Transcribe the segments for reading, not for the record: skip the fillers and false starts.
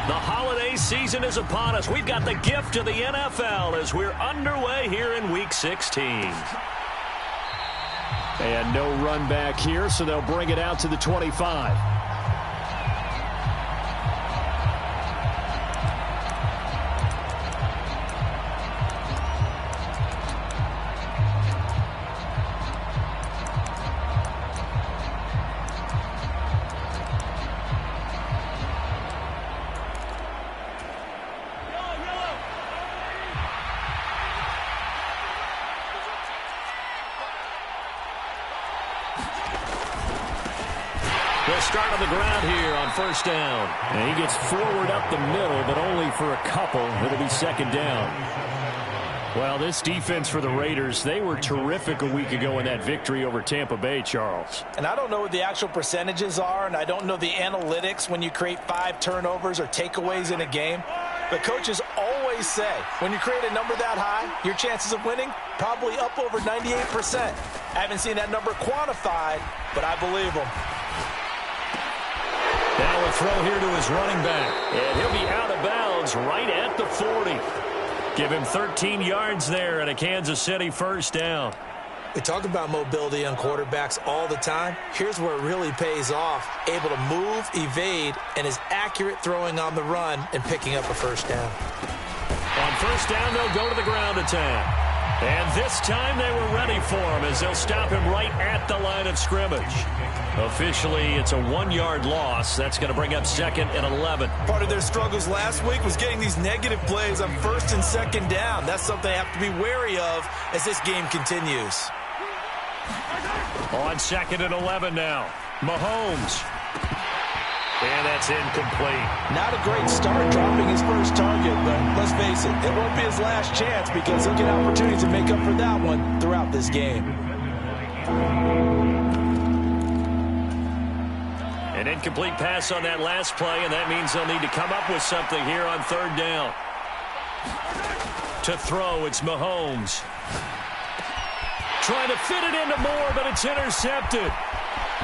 The holiday season is upon us. We've got the gift of the NFL as we're underway here in Week 16. And no run back here, so they'll bring it out to the 25. They'll start on the ground here on first down. And he gets forward up the middle, but only for a couple. It'll be second down. Well, this defense for the Raiders, they were terrific a week ago in that victory over Tampa Bay, Charles. And I don't know what the actual percentages are, and I don't know the analytics when you create 5 turnovers or takeaways in a game. But coaches always say, when you create a number that high, your chances of winning probably up over 98%. I haven't seen that number quantified, but I believe them. Now a throw here to his running back. And he'll be out of bounds right at the 40. Give him 13 yards there and a Kansas City first down. We talk about mobility on quarterbacks all the time. Here's where it really pays off. Able to move, evade, and is accurate throwing on the run and picking up a first down. On first down, they'll go to the ground attack. And this time they were ready for him as they'll stop him right at the line of scrimmage. Officially, it's a 1-yard loss. That's going to bring up second and 11. Part of their struggles last week was getting these negative plays on first and second down. That's something they have to be wary of as this game continues. On second and 11 now. Mahomes. And that's incomplete. Not a great start dropping his first target, but let's face it, it won't be his last chance because he'll get opportunities to make up for that one throughout this game. An incomplete pass on that last play, and that means they'll need to come up with something here on third down. To throw, it's Mahomes. Trying to fit it into Moore, but it's intercepted.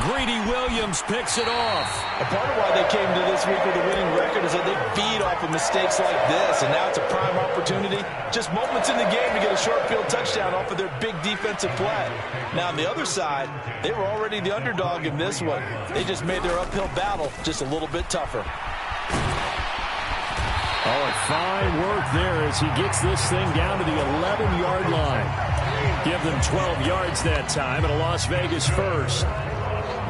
Greedy Williams picks it off. A part of why they came to this week with a winning record is that they feed off of mistakes like this, and now it's a prime opportunity. Just moments in the game to get a short field touchdown off of their big defensive play. Now, on the other side, they were already the underdog in this one. They just made their uphill battle just a little bit tougher. Oh, and fine work there as he gets this thing down to the 11-yard line. Give them 12 yards that time and a Las Vegas first.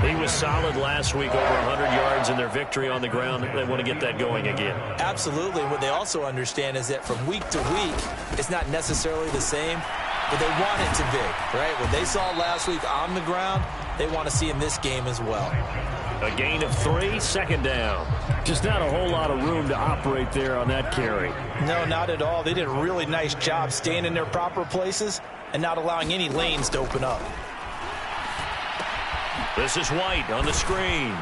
He was solid last week, over 100 yards in their victory on the ground. They want to get that going again. Absolutely. What they also understand is that from week to week, it's not necessarily the same, but they want it to be, right? What they saw last week on the ground, they want to see in this game as well. A gain of 3, second down. Just not a whole lot of room to operate there on that carry. No, not at all. They did a really nice job staying in their proper places and not allowing any lanes to open up. This is White on the screen.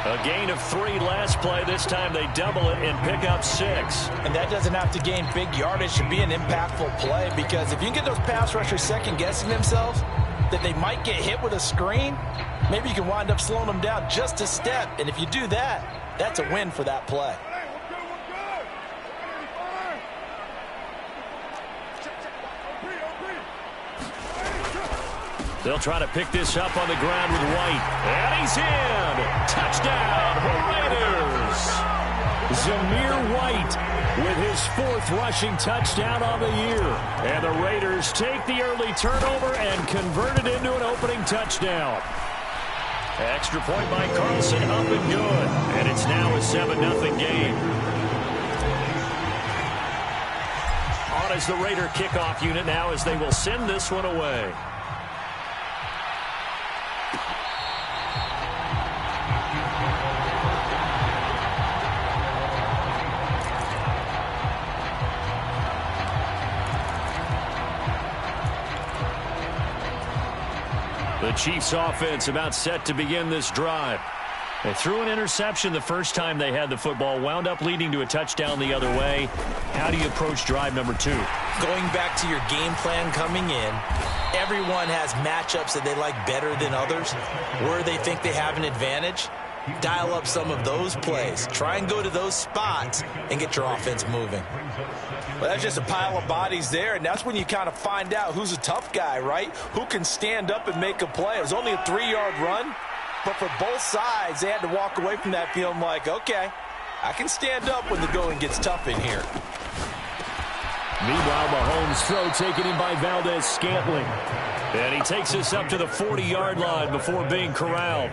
A gain of 3 last play. This time they double it and pick up 6. And that doesn't have to gain big yardage to be an impactful play, because if you can get those pass rushers second-guessing themselves that they might get hit with a screen, maybe you can wind up slowing them down just a step. And if you do that, that's a win for that play. They'll try to pick this up on the ground with White. And he's in! Touchdown, Raiders! Zamir White with his 4th rushing touchdown on the year. And the Raiders take the early turnover and convert it into an opening touchdown. Extra point by Carlson, up and good. And it's now a 7-0 game. On is the Raider kickoff unit now as they will send this one away. The Chiefs offense about set to begin this drive. They threw an interception the first time they had the football, wound up leading to a touchdown the other way. How do you approach drive number 2? Going back to your game plan coming in, everyone has matchups that they like better than others, where they think they have an advantage. Dial up some of those plays. Try and go to those spots and get your offense moving. Well, that's just a pile of bodies there, and that's when you kind of find out who's a tough guy, right? Who can stand up and make a play. It was only a 3-yard run, but for both sides, they had to walk away from that feeling like, okay, I can stand up when the going gets tough in here. Meanwhile, Mahomes' throw taken in by Valdez-Scantling. And he takes us up to the 40-yard line before being corralled.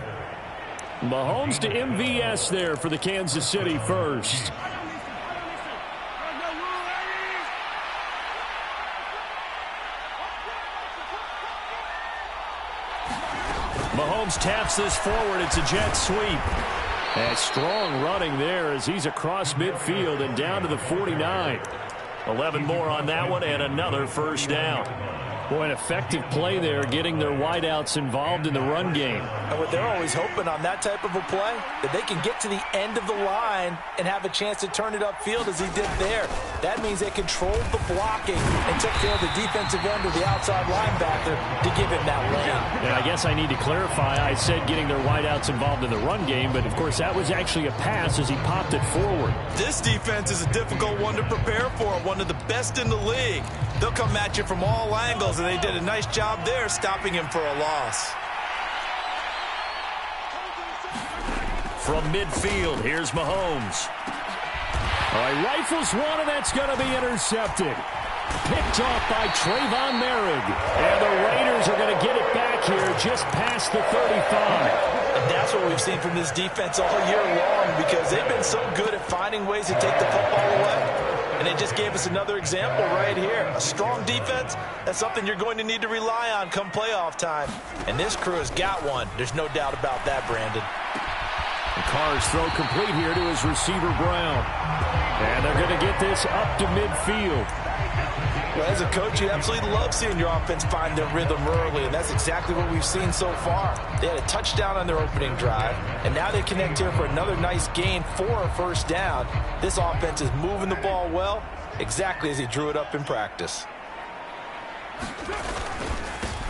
Mahomes to MVS there for the Kansas City first. Mahomes taps this forward. It's a jet sweep. And strong running there as he's across midfield and down to the 49. 11 more on that one and another first down. Boy, an effective play there, getting their wideouts involved in the run game. And what they're always hoping on that type of a play, that they can get to the end of the line and have a chance to turn it upfield as he did there. That means they controlled the blocking and took care of the defensive end or the outside linebacker to give him that lane. And I guess I need to clarify, I said getting their wideouts involved in the run game, but of course that was actually a pass as he popped it forward. This defense is a difficult one to prepare for, one of the best in the league. They'll come at you from all angles, and they did a nice job there stopping him for a loss. From midfield, here's Mahomes. All right, rifles one, and that's going to be intercepted. Picked off by Trayvon Merrick. And the Raiders are going to get it back here just past the 35. And that's what we've seen from this defense all year long, because they've been so good at finding ways to take the football away. And they just gave us another example right here. A strong defense, that's something you're going to need to rely on come playoff time. And this crew has got one. There's no doubt about that, Brandon. The Carr's throw complete here to his receiver, Brown. And they're going to get this up to midfield. Well, as a coach, you absolutely love seeing your offense find their rhythm early, and that's exactly what we've seen so far. They had a touchdown on their opening drive, and now they connect here for another nice gain for a first down. This offense is moving the ball well, exactly as he drew it up in practice.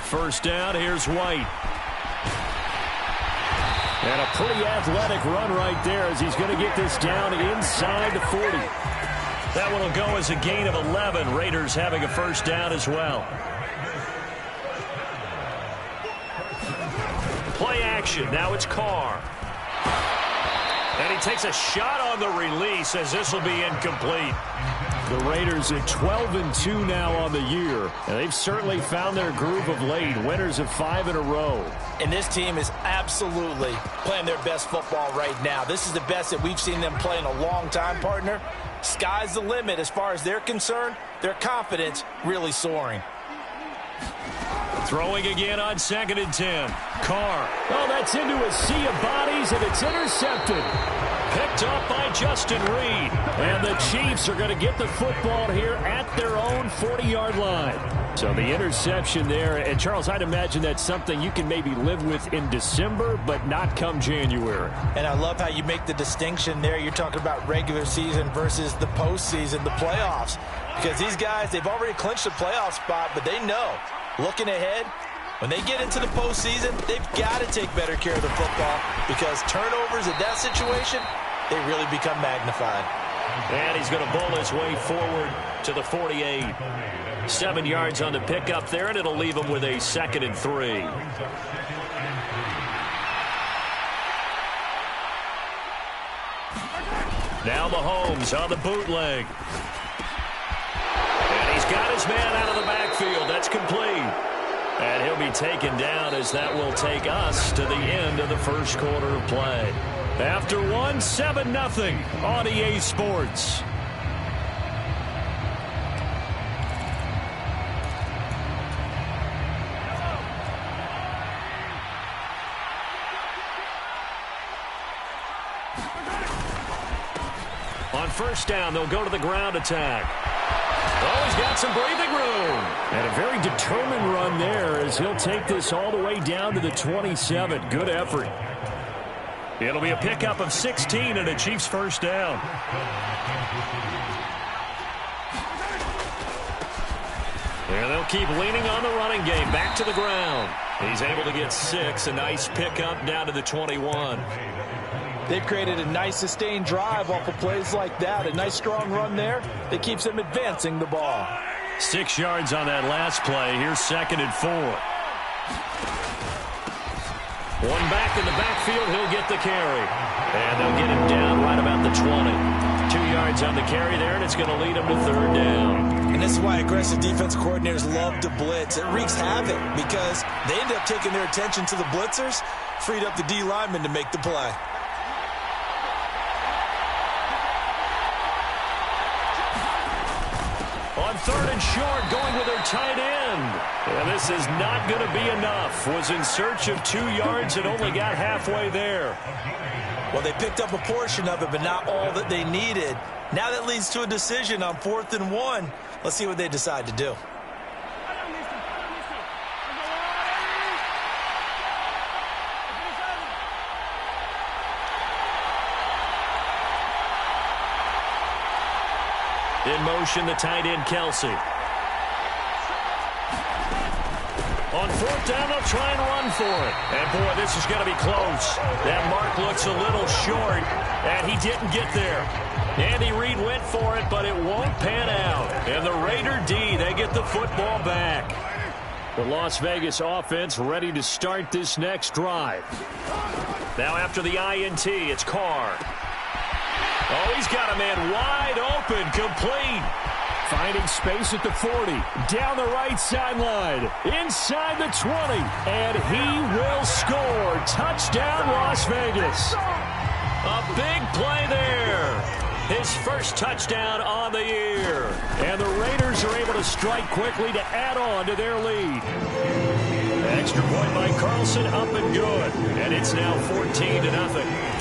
First down, here's White. And a pretty athletic run right there as he's going to get this down inside the 40. That one will go as a gain of 11. Raiders having a first down as well. Play action. Now it's Carr. And he takes a shot on the release as this will be incomplete. The Raiders at 12-2 now on the year. And they've certainly found their groove of late. Winners of 5 in a row. And this team is absolutely playing their best football right now. This is the best that we've seen them play in a long time, partner. Sky's the limit as far as they're concerned. Their confidence really soaring. Throwing again on 2nd and 10. Carr. Oh, that's into a sea of bodies, and it's intercepted. Picked up by Justin Reed. And the Chiefs are going to get the football here at their own 40-yard line. So the interception there. And, Charles, I'd imagine that's something you can maybe live with in December, but not come January. And I love how you make the distinction there. You're talking about regular season versus the postseason, the playoffs. Because these guys, they've already clinched a playoff spot, but they know, looking ahead, when they get into the postseason, they've got to take better care of the football, because turnovers in that situation, they really become magnified. And he's going to bowl his way forward to the 48. 7 yards on the pickup there, and it'll leave him with a 2nd and 3. Now Mahomes on the bootleg. And he's got his man out of the backfield. That's complete. And he'll be taken down as that will take us to the end of the first quarter of play. After one, 7-0 on EA Sports. On first down, they'll go to the ground attack. Oh, he's got some breathing room. And a very determined run there as he'll take this all the way down to the 27. Good effort. It'll be a pickup of 16 and a Chiefs first down. And they'll keep leaning on the running game. Back to the ground. He's able to get 6. A nice pickup down to the 21. They've created a nice sustained drive off of plays like that. A nice strong run there that keeps them advancing the ball. 6 yards on that last play. Here's 2nd and 4. One back in the backfield. He'll get the carry. And they'll get him down right about the 20. 2 yards on the carry there, and it's going to lead him to 3rd down. And this is why aggressive defense coordinators love to blitz. It wreaks havoc because they end up taking their attention to the blitzers, freed up the D lineman to make the play. On 3rd and short, going with their tight end. And this is not going to be enough. Was in search of 2 yards and only got halfway there. Well, they picked up a portion of it, but not all that they needed. Now that leads to a decision on 4th and 1. Let's see what they decide to do. In motion, the tight end, Kelsey. On 4th down, they'll try and run for it. And, boy, this is going to be close. That mark looks a little short, and he didn't get there. Andy Reid went for it, but it won't pan out. And the Raider D, they get the football back. The Las Vegas offense ready to start this next drive. Now after the INT, it's Carr. Oh, he's got a man wide open, complete. Finding space at the 40, down the right sideline, inside the 20, and he will score. Touchdown, Las Vegas. A big play there. His first touchdown on the year. And the Raiders are able to strike quickly to add on to their lead. Extra point by Carlson, up and good. And it's now 14-0.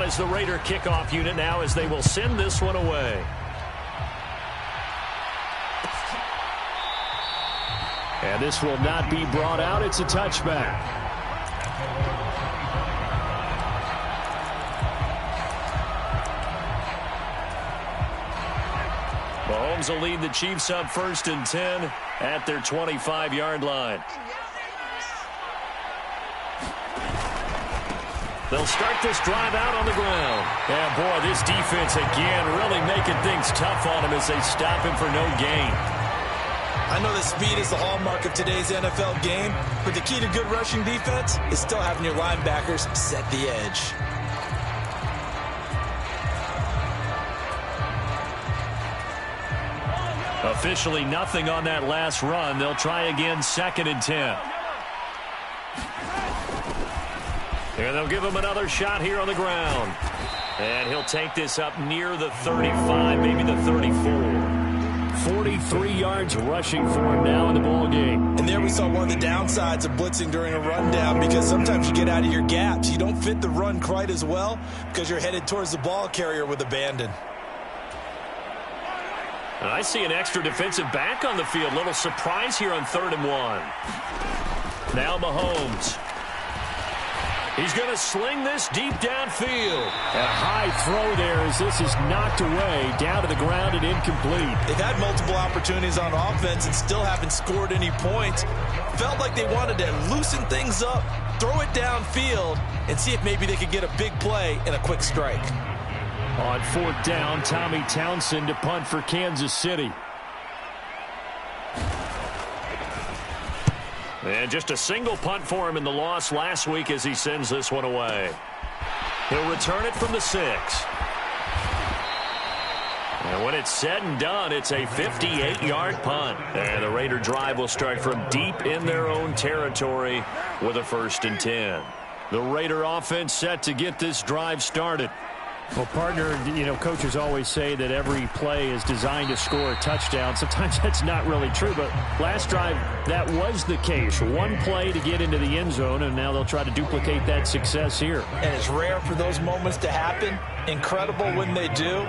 Is the Raider kickoff unit now as they will send this one away. And this will not be brought out. It's a touchback. Mahomes will lead the Chiefs up 1st and 10 at their 25-yard line. They'll start this drive out on the ground. And, boy, this defense again really making things tough on him as they stop him for no gain. I know that speed is the hallmark of today's NFL game, but the key to good rushing defense is still having your linebackers set the edge. Officially nothing on that last run. They'll try again 2nd and 10. And they'll give him another shot here on the ground. And he'll take this up near the 35, maybe the 34. 43 yards rushing for him now in the ball game. And there we saw one of the downsides of blitzing during a rundown, because sometimes you get out of your gaps. You don't fit the run quite as well because you're headed towards the ball carrier with abandon. And I see an extra defensive back on the field. Little surprise here on 3rd and 1. Now Mahomes. He's going to sling this deep downfield. A high throw there as this is knocked away, down to the ground and incomplete. They've had multiple opportunities on offense and still haven't scored any points. Felt like they wanted to loosen things up, throw it downfield, and see if maybe they could get a big play and a quick strike. On 4th down, Tommy Townsend to punt for Kansas City. And just a single punt for him in the loss last week as he sends this one away. He'll return it from the 6. And when it's said and done, it's a 58-yard punt. And the Raider drive will start from deep in their own territory with a 1st and 10. The Raider offense set to get this drive started. Well, partner, coaches always say that every play is designed to score a touchdown. Sometimes that's not really true, but last drive, that was the case. One play to get into the end zone, and now they'll try to duplicate that success here. And it's rare for those moments to happen. Incredible when they do.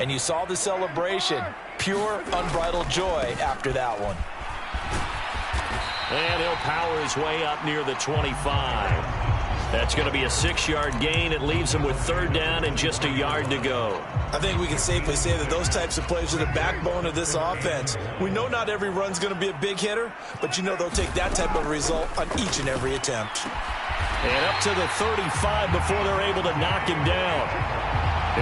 And you saw the celebration. Pure, unbridled joy after that one. And he'll power his way up near the 25. That's going to be a 6-yard gain. It leaves him with 3rd down and just a yard to go. I think we can safely say that those types of plays are the backbone of this offense. We know not every run's going to be a big hitter, but they'll take that type of result on each and every attempt. And up to the 35 before they're able to knock him down.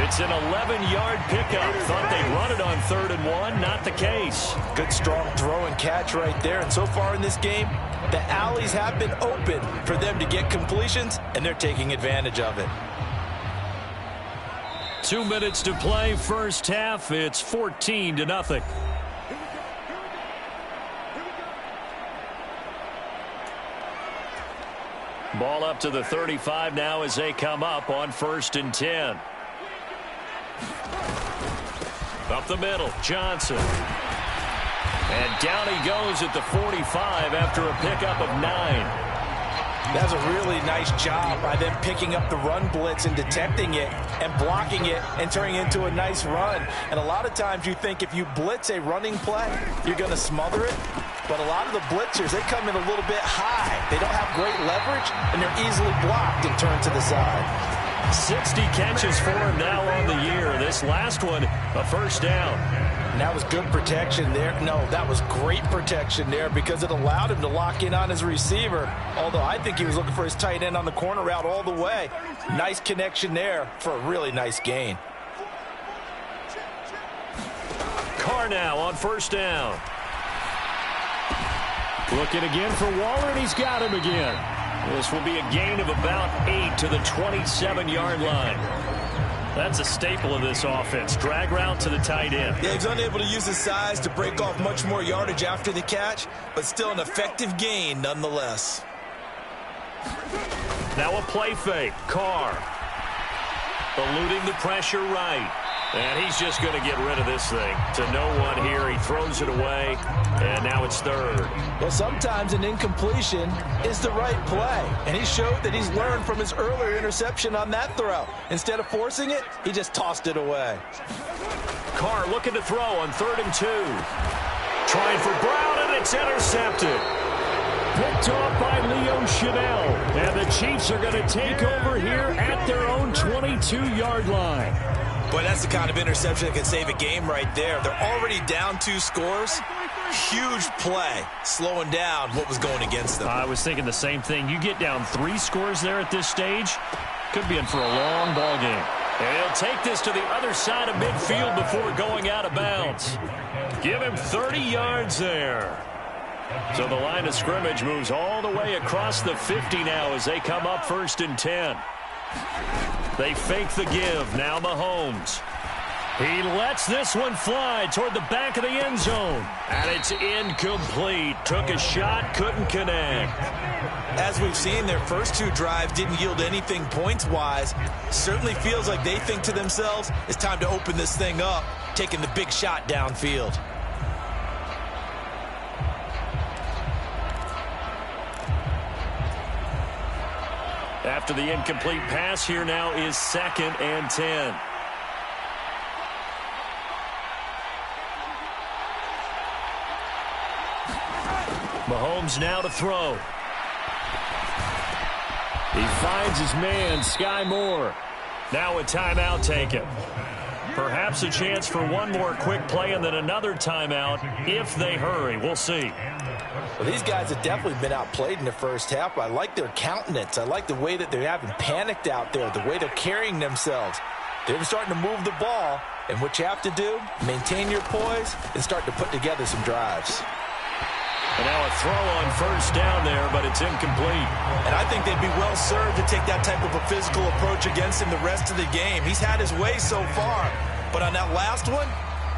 It's an 11-yard pickup. Thought they'd run it on 3rd and 1. Not the case. Good, strong throw and catch right there. And so far in this game, the alleys have been open for them to get completions, and they're taking advantage of it. 2 minutes to play, first half. It's 14-0. Ball up to the 35 now as they come up on 1st and 10. Up the middle, Johnson. And down he goes at the 45 after a pickup of 9. That's a really nice job by them picking up the run blitz and detecting it and blocking it and turning it into a nice run. And a lot of times you think if you blitz a running play, you're going to smother it. But a lot of the blitzers, they come in a little bit high. They don't have great leverage, and they're easily blocked and turned to the side. 60 catches for him now on the year. This last one, a first down. And that was good protection there. No, that was great protection there because it allowed him to lock in on his receiver. Although I think he was looking for his tight end on the corner route all the way. Nice connection there for a really nice gain. Carr now on first down. Looking again for Waller, and he's got him again. This will be a gain of about 8 to the 27-yard line. That's a staple of this offense. Drag route to the tight end. Yeah, he's unable to use his size to break off much more yardage after the catch, but still an effective gain nonetheless. Now a play fake. Carr eluding the pressure right. And he's just going to get rid of this thing to no one here. He throws it away, and now it's 3rd. Well, sometimes an incompletion is the right play, and he showed that he's learned from his earlier interception on that throw. Instead of forcing it, he just tossed it away. Carr looking to throw on 3rd and 2. Trying for Brown, and it's intercepted. Picked off by Leo Chanel, and the Chiefs are going to take over here at their own 22-yard line. Boy, that's the kind of interception that can save a game right there. They're already down 2 scores. Huge play, slowing down what was going against them. I was thinking the same thing. You get down 3 scores there at this stage, could be in for a long ball game. And he'll take this to the other side of midfield before going out of bounds. Give him 30 yards there. So the line of scrimmage moves all the way across the 50 now as they come up 1st and 10. They fake the give. Now Mahomes. He lets this one fly toward the back of the end zone. And it's incomplete. Took a shot, couldn't connect. As we've seen, their first 2 drives didn't yield anything points-wise. Certainly feels like they think to themselves, it's time to open this thing up, taking the big shot downfield. After the incomplete pass, here now is 2nd and 10. Mahomes now to throw. He finds his man, Sky Moore. Now a timeout taken. Perhaps a chance for one more quick play and then another timeout if they hurry. We'll see. Well, these guys have definitely been outplayed in the first half. I like their countenance. I like the way that they haven't panicked out there, the way they're carrying themselves. They're starting to move the ball, and what you have to do, maintain your poise and start to put together some drives. And now a throw on first down there, but it's incomplete. And I think they'd be well served to take that type of a physical approach against him the rest of the game. He's had his way so far, but on that last one,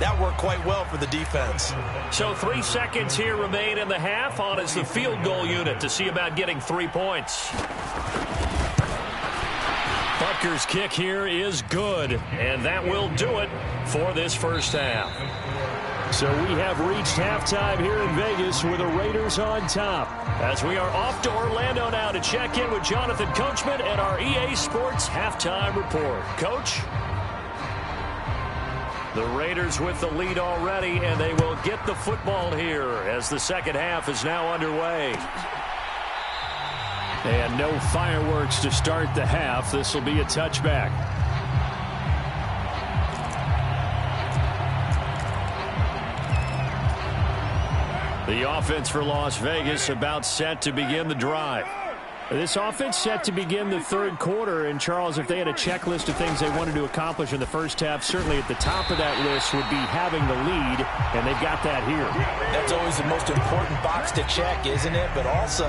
that worked quite well for the defense. So 3 seconds here remain in the half. On is the field goal unit to see about getting 3 points. Butker's kick here is good, and that will do it for this first half. So we have reached halftime here in Vegas with the Raiders on top. As we are off to Orlando now to check in with Jonathan Coachman and our EA Sports Halftime Report. Coach? The Raiders with the lead already, and they will get the football here as the second half is now underway. And no fireworks to start the half. This will be a touchback. The offense for Las Vegas about set to begin the drive. This offense set to begin the third quarter, and Charles, if they had a checklist of things they wanted to accomplish in the first half, certainly at the top of that list would be having the lead, and they've got that here. That's always the most important box to check, isn't it? But also,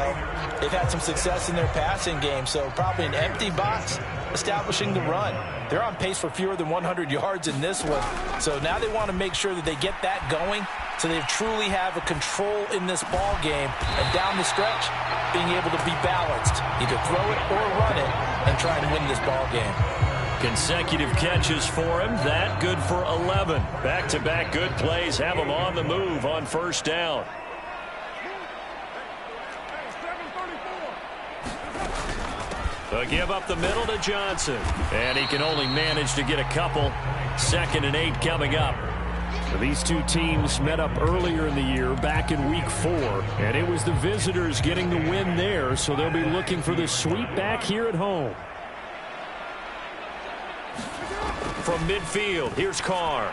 they've had some success in their passing game, so probably an empty box establishing the run. They're on pace for fewer than 100 yards in this one, so now they want to make sure that they get that going so they truly have a control in this ball game, and down the stretch, being able to be balanced. Either throw it or run it and try and win this ball game. Consecutive catches for him. That good for 11. Back-to-back good plays have him on the move on first down. They'll give up the middle to Johnson. And he can only manage to get a couple. 2nd and 8 coming up. These two teams met up earlier in the year, back in week 4, and it was the visitors getting the win there, so they'll be looking for the sweep back here at home. From midfield, here's Carr.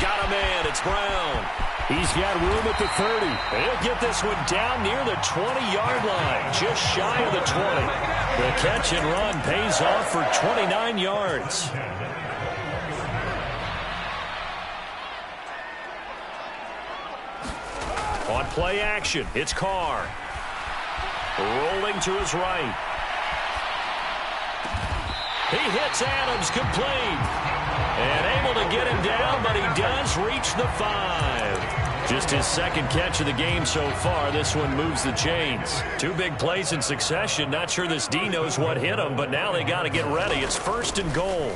Got a man, it's Brown. He's got room at the 30. He'll get this one down near the 20-yard line, just shy of the 20. The catch and run pays off for 29 yards. On play action, it's Carr. Rolling to his right. He hits Adams complete. And able to get him down, but he does reach the 5. Just his 2nd catch of the game so far. This one moves the chains. 2 big plays in succession. Not sure this D knows what hit him, but now they got to get ready. It's 1st and goal.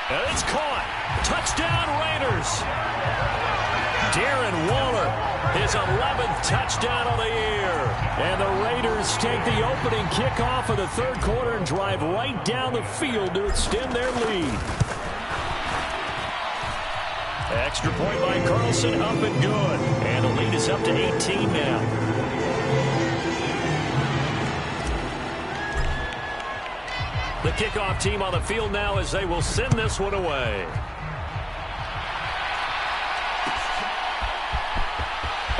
And it's caught. Touchdown, Raiders. Darren Waller, his 11th touchdown of the year. And the Raiders take the opening kickoff of the third quarter and drive right down the field to extend their lead. Extra point by Carlson, up and good. And the lead is up to 18 now. The kickoff team on the field now as they will send this one away.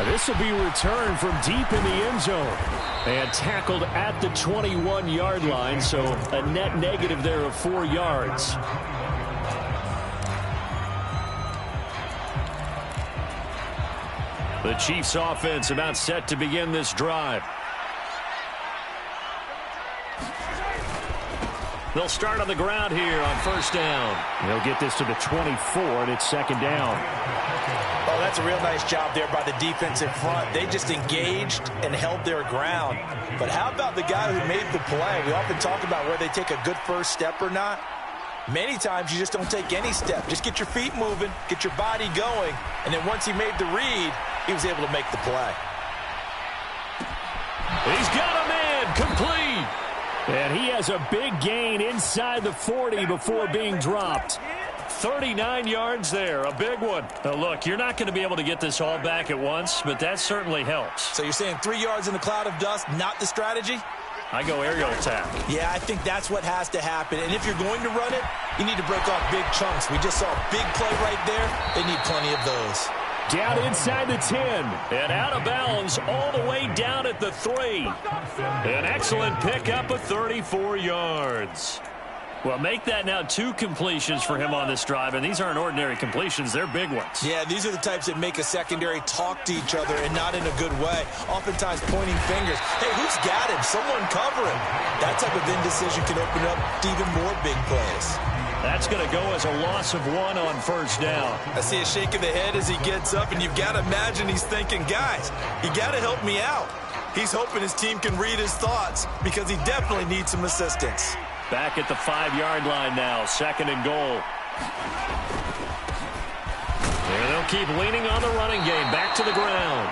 This will be returned from deep in the end zone and tackled at the 21-yard line, so a net negative there of 4 yards. The Chiefs offense about set to begin this drive. They'll start on the ground here on first down. They'll get this to the 24, and it's 2nd down. Oh, that's a real nice job there by the defense in front. They just engaged and held their ground. But how about the guy who made the play? We often talk about where they take a good first step or not. Many times you just don't take any step. Just get your feet moving, get your body going, and then once he made the read, he was able to make the play. He's got a man, complete. And he has a big gain inside the 40 before being dropped. 39 yards there, a big one. Now look, you're not going to be able to get this all back at once, but that certainly helps. So you're saying 3 yards in the cloud of dust, not the strategy? I go aerial attack. Yeah, I think that's what has to happen. And if you're going to run it, you need to break off big chunks. We just saw a big play right there. They need plenty of those. Down inside the 10 and out of bounds all the way down at the 3. An excellent pickup of 34 yards. Well, make that now 2 completions for him on this drive, and these aren't ordinary completions. They're big ones. Yeah, these are the types that make a secondary talk to each other and not in a good way. Oftentimes pointing fingers. Hey, who's got him? Someone cover him. That type of indecision can open up to even more big plays. That's going to go as a loss of 1 on first down. I see a shake of the head as he gets up, and you've got to imagine he's thinking, guys, you got to help me out. He's hoping his team can read his thoughts because he definitely needs some assistance. Back at the 5-yard line now, 2nd and goal. And they'll keep leaning on the running game, back to the ground.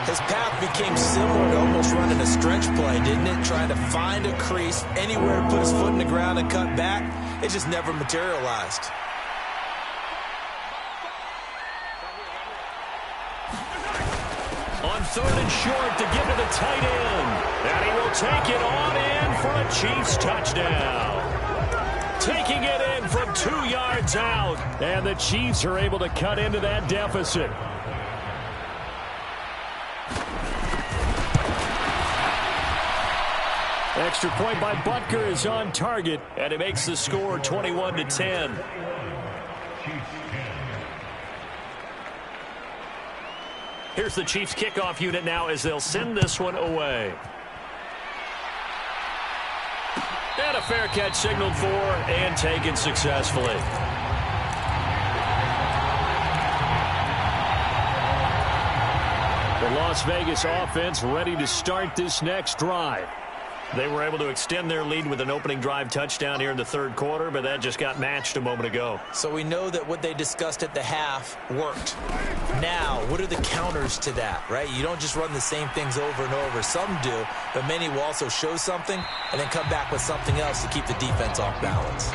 His path became similar to almost running a stretch play, didn't it? Trying to find a crease, anywhere to put his foot in the ground and cut back. It just never materialized. On 3rd and short to give to the tight end. And he will take it on in for a Chiefs touchdown. Taking it in from 2 yards out. And the Chiefs are able to cut into that deficit. Extra point by Butker is on target, and it makes the score 21-10. Here's the Chiefs kickoff unit now as they'll send this one away. And a fair catch signaled for and taken successfully. The Las Vegas offense ready to start this next drive. They were able to extend their lead with an opening drive touchdown here in the third quarter, but that just got matched a moment ago. So we know that what they discussed at the half worked. Now, what are the counters to that, right? You don't just run the same things over and over. Some do, but many will also show something and then come back with something else to keep the defense off balance.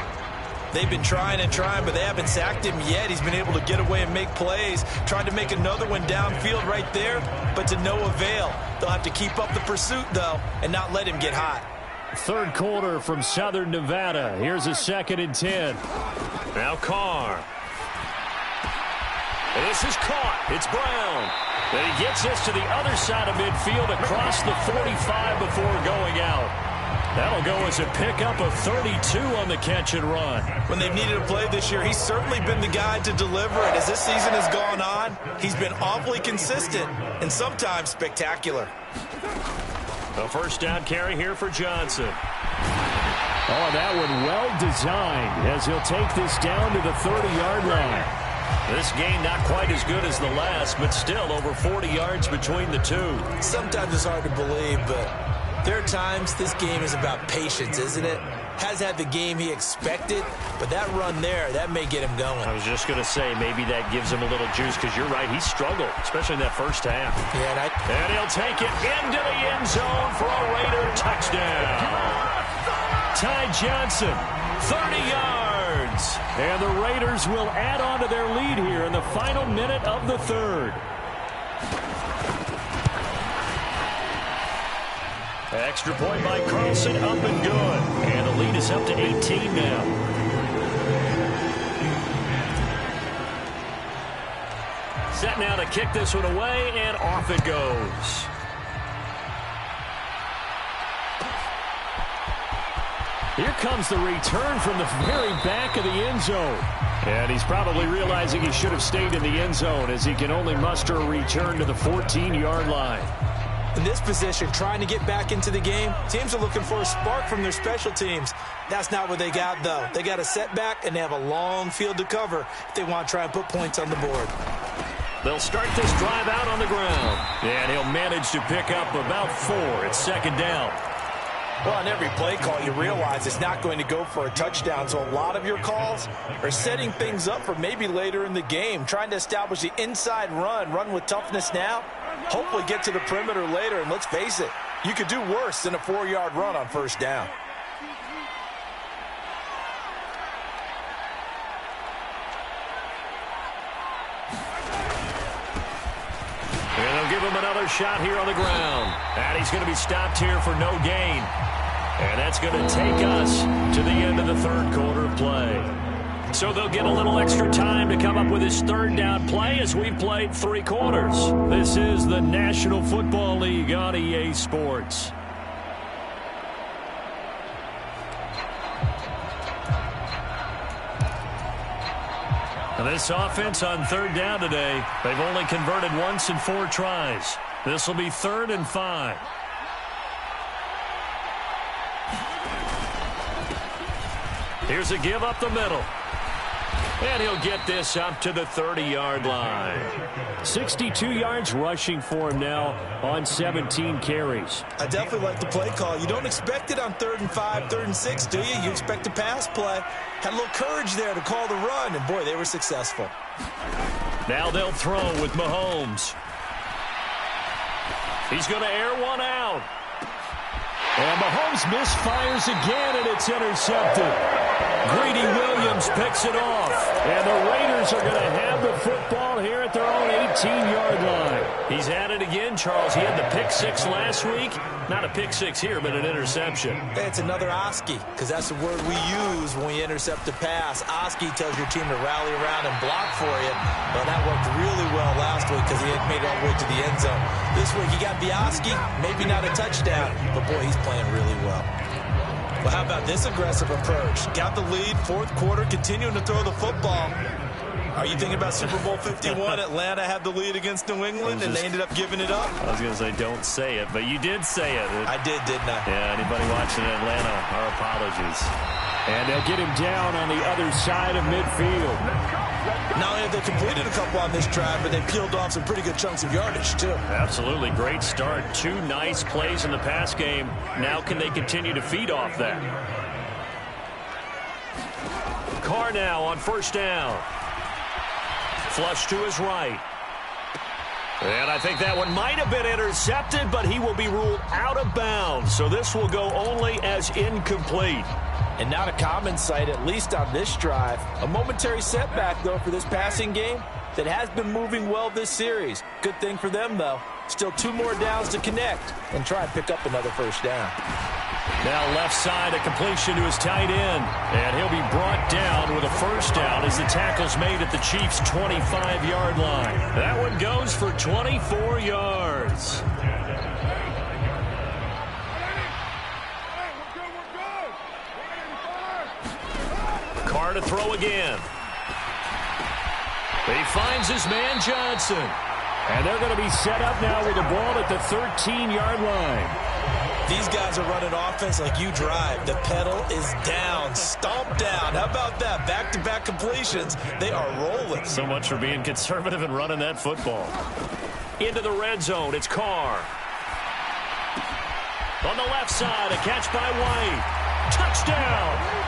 They've been trying and trying, but they haven't sacked him yet. He's been able to get away and make plays. Tried to make another one downfield right there, but to no avail. They'll have to keep up the pursuit, though, and not let him get hot. Third quarter from Southern Nevada. Here's a 2nd and 10. Now Carr. And this is caught. It's Brown. And he gets this to the other side of midfield across the 45 before going out. That'll go as a pickup of 32 on the catch and run. When they've needed a play this year, he's certainly been the guy to deliver it. As this season has gone on, he's been awfully consistent and sometimes spectacular. A first down carry here for Johnson. Oh, that one well designed as he'll take this down to the 30-yard line. This game not quite as good as the last, but still over 40 yards between the two. Sometimes it's hard to believe, but there are times this game is about patience, isn't it? Has had the game he expected, but that run there, that may get him going. I was just going to say, maybe that gives him a little juice, because you're right, he struggled, especially in that first half. Yeah, and he'll take it into the end zone for a Raider touchdown. Ty Johnson, 30 yards. And the Raiders will add on to their lead here in the final minute of the third. Extra point by Carlson, up and good. And the lead is up to 18 now. Set now to kick this one away, and off it goes. Here comes the return from the very back of the end zone. And he's probably realizing he should have stayed in the end zone as he can only muster a return to the 14-yard line. In this position, trying to get back into the game, teams are looking for a spark from their special teams. That's not what they got, though. They got a setback, and they have a long field to cover if they want to try and put points on the board. They'll start this drive out on the ground. And he'll manage to pick up about 4. It's second down. Well, on every play call, you realize it's not going to go for a touchdown, so a lot of your calls are setting things up for maybe later in the game, trying to establish the inside run with toughness now, hopefully get to the perimeter later, and let's face it, you could do worse than a 4-yard run on first down. And they'll give him another shot here on the ground. And he's going to be stopped here for no gain. And that's going to take us to the end of the third quarter of play. So they'll get a little extra time to come up with his third down play as we've played 3 quarters. This is the National Football League on EA Sports. And this offense on third down today, they've only converted once in 4 tries. This will be 3rd and 5. Here's a give up the middle. And he'll get this up to the 30-yard line. 62 yards rushing for him now on 17 carries. I definitely like the play call. You don't expect it on 3rd and 5, 3rd and 6, do you? You expect a pass play. Had a little courage there to call the run, and boy, they were successful. Now they'll throw with Mahomes. He's going to air one out. And Mahomes misfires again, and it's intercepted. Greedy Williams picks it off. And the Raiders are going to have the football here at their own 18-yard line. He's at it again, Charles. He had the pick six last week. Not a pick six here, but an interception. It's another Oski, because that's the word we use when we intercept a pass. Oski tells your team to rally around and block for you. Well, that worked really well last week because he had made it all the way to the end zone. This week, he got the Oski, maybe not a touchdown, but boy, he's playing really well. Well, how about this aggressive approach? Got the lead, fourth quarter, continuing to throw the football. Are you thinking about Super Bowl 51? Atlanta had the lead against New England, and they ended up giving it up? I was going to say, don't say it, but you did say it. I did, didn't I? Yeah, anybody watching in Atlanta, our apologies. And they'll get him down on the other side of midfield. Not only have they completed a couple on this drive, but they peeled off some pretty good chunks of yardage, too. Absolutely. Great start. Two nice plays in the pass game. Now can they continue to feed off that? Carr now on first down. Flush to his right. And I think that one might have been intercepted, but he will be ruled out of bounds. So this will go only as incomplete. And not a common sight, at least on this drive. A momentary setback, though, for this passing game that has been moving well this series. Good thing for them, though. Still 2 more downs to connect and try and pick up another first down. Now left side, a completion to his tight end. And he'll be brought down with a first down as the tackle's made at the Chiefs' 25-yard line. That one goes for 24 yards. Carr to throw again. He finds his man Johnson. And they're going to be set up now with the ball at the 13-yard line. These guys are running offense like you drive. The pedal is down, stomped down. How about that? Back-to-back completions. They are rolling. So much for being conservative and running that football. Into the red zone, it's Carr. On the left side, a catch by White. Touchdown!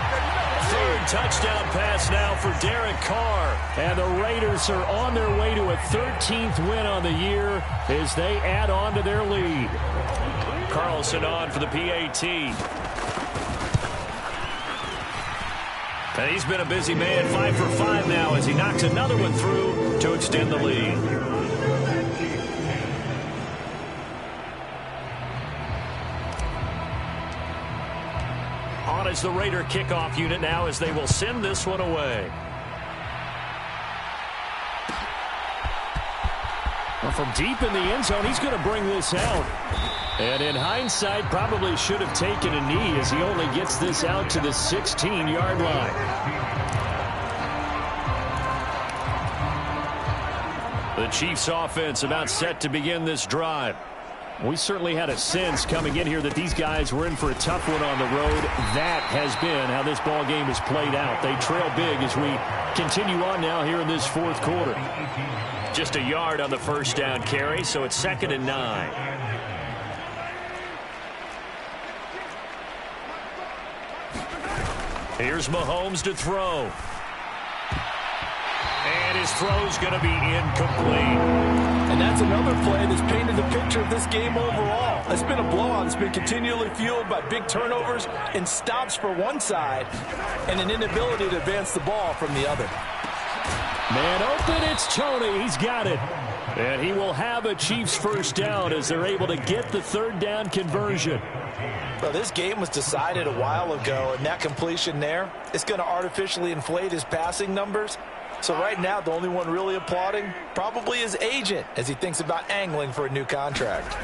Third touchdown pass now for Derek Carr. And the Raiders are on their way to a 13th win on the year as they add on to their lead. Carlson on for the PAT. And he's been a busy man, 5 for 5 now as he knocks another one through to extend the lead. On is the Raider kickoff unit now as they will send this one away. Well, from deep in the end zone, he's going to bring this out. And in hindsight, probably should have taken a knee as he only gets this out to the 16-yard line. The Chiefs offense about set to begin this drive. We certainly had a sense coming in here that these guys were in for a tough one on the road. That has been how this ball game has played out. They trail big as we continue on now here in this fourth quarter. Just a yard on the first down carry, so it's 2nd and 9. Here's Mahomes to throw. And his throw's going to be incomplete. And that's another play that's painted the picture of this game overall. It's been a blowout. It's been continually fueled by big turnovers and stops for one side and an inability to advance the ball from the other. Man open, it's Tony. He's got it. And he will have a Chiefs first down as they're able to get the third down conversion. Well, this game was decided a while ago, and that completion there is going to artificially inflate his passing numbers. So right now, the only one really applauding probably his agent as he thinks about angling for a new contract.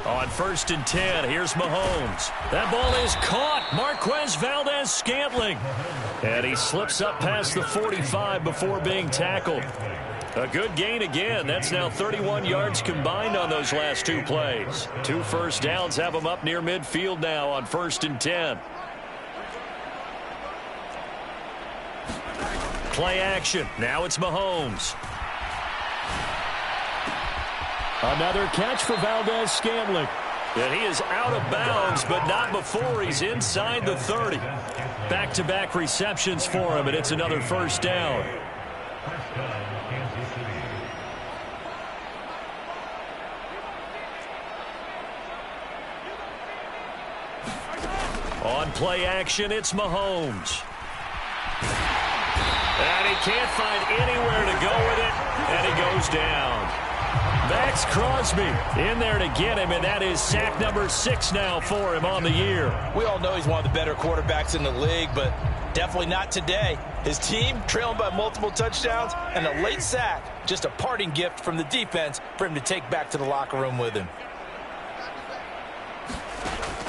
On 1st and 10, here's Mahomes. That ball is caught. Marquez Valdes-Scantling. And he slips up past the 45 before being tackled. A good gain again. That's now 31 yards combined on those last 2 plays. 2 first downs have him up near midfield now on 1st and 10. Play action. Now it's Mahomes. Another catch for Valdes-Scantling. And he is out of bounds, but not before he's inside the 30. Back-to-back receptions for him, and it's another first down. On play action, it's Mahomes. And he can't find anywhere to go with it, and he goes down. Max Crosby in there to get him, and that is sack number 6 now for him on the year. We all know he's one of the better quarterbacks in the league, but definitely not today. His team trailing by multiple touchdowns, and a late sack, just a parting gift from the defense for him to take back to the locker room with him.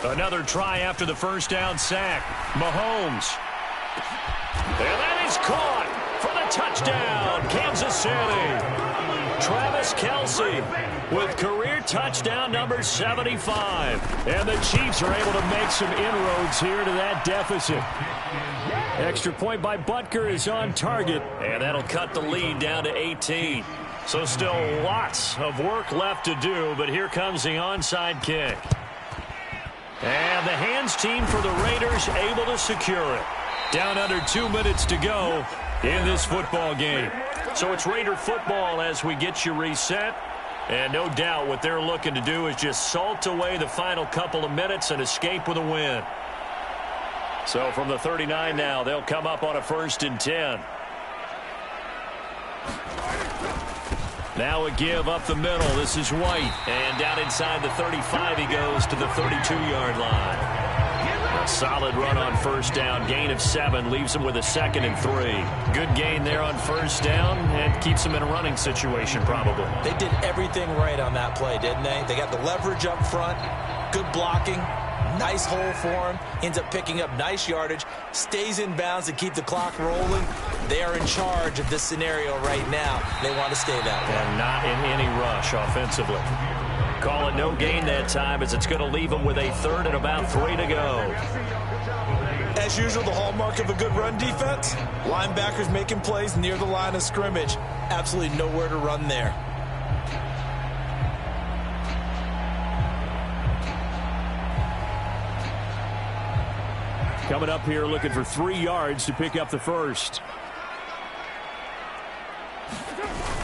Another try after the first down sack. Mahomes. And that is caught for the touchdown, Kansas City. Travis Kelce with career touchdown number 75. And the Chiefs are able to make some inroads here to that deficit. Extra point by Butker is on target, and that'll cut the lead down to 18. So still lots of work left to do, but here comes the onside kick. And the hands team for the Raiders able to secure it. Down under 2 minutes to go in this football game. So it's Raider football as we get you reset. And no doubt what they're looking to do is just salt away the final couple of minutes and escape with a win. So from the 39 now, they'll come up on a 1st and 10. Now a give up the middle. This is White. And down inside the 35, he goes to the 32-yard line. A solid run on 1st down. Gain of 7 leaves him with a 2nd and 3. Good gain there on 1st down and keeps him in a running situation probably. They did everything right on that play, didn't they? They got the leverage up front, good blocking, nice hole for him, ends up picking up nice yardage, stays in bounds to keep the clock rolling. They are in charge of this scenario right now. They want to stay that way. And not in any rush offensively. Call it no gain that time as it's going to leave them with a 3rd and about 3 to go. As usual, the hallmark of a good run defense, linebackers making plays near the line of scrimmage. Absolutely nowhere to run there. Coming up here looking for 3 yards to pick up the 1st.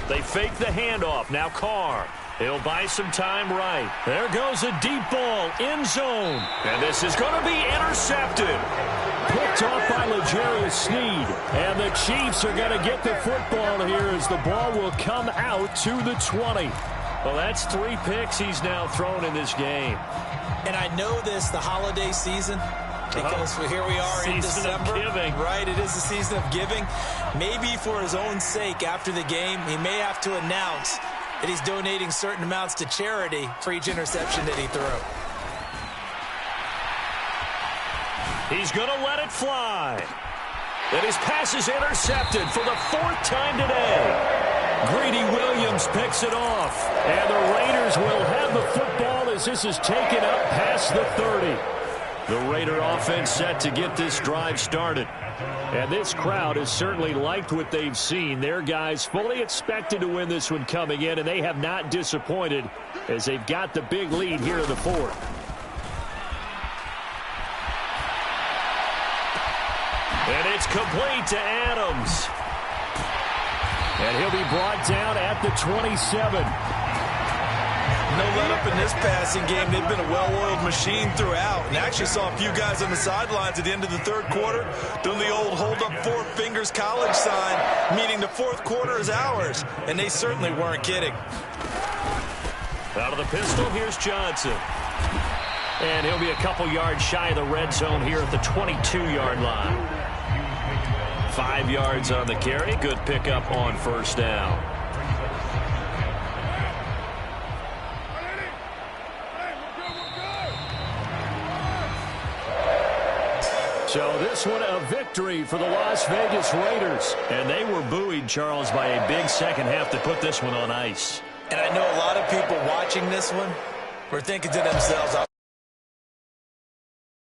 They fake the handoff. Now Carr. He'll buy some time right. There goes a deep ball, end zone. And this is going to be intercepted. Picked off by L'Jarius Sneed. And the Chiefs are going to get the football here as the ball will come out to the 20. Well, that's 3 picks he's now thrown in this game. And I know this, the holiday season, because here we are in December. Season of giving. Right, it is the season of giving. Maybe for his own sake after the game, he may have to announce that he's donating certain amounts to charity for each interception that he threw. He's going to let it fly. And his pass is intercepted for the 4th time today. Greedy Williams picks it off. And the Raiders will have the football as this is taken up past the 30. The Raider offense set to get this drive started. And this crowd has certainly liked what they've seen. Their guys fully expected to win this one coming in, and they have not disappointed as they've got the big lead here in the 4th. And it's complete to Adams. And he'll be brought down at the 27. No let-up in this passing game. They've been a well-oiled machine throughout. And actually saw a few guys on the sidelines at the end of the 3rd quarter doing the old hold-up 4 fingers college sign, meaning the 4th quarter is ours. And they certainly weren't kidding. Out of the pistol, here's Johnson. And he'll be a couple yards shy of the red zone here at the 22-yard line. 5 yards on the carry. Good pickup on 1st down. So this one a victory for the Las Vegas Raiders. And they were buoyed, Charles, by a big second half to put this one on ice. And I know a lot of people watching this one were thinking to themselves,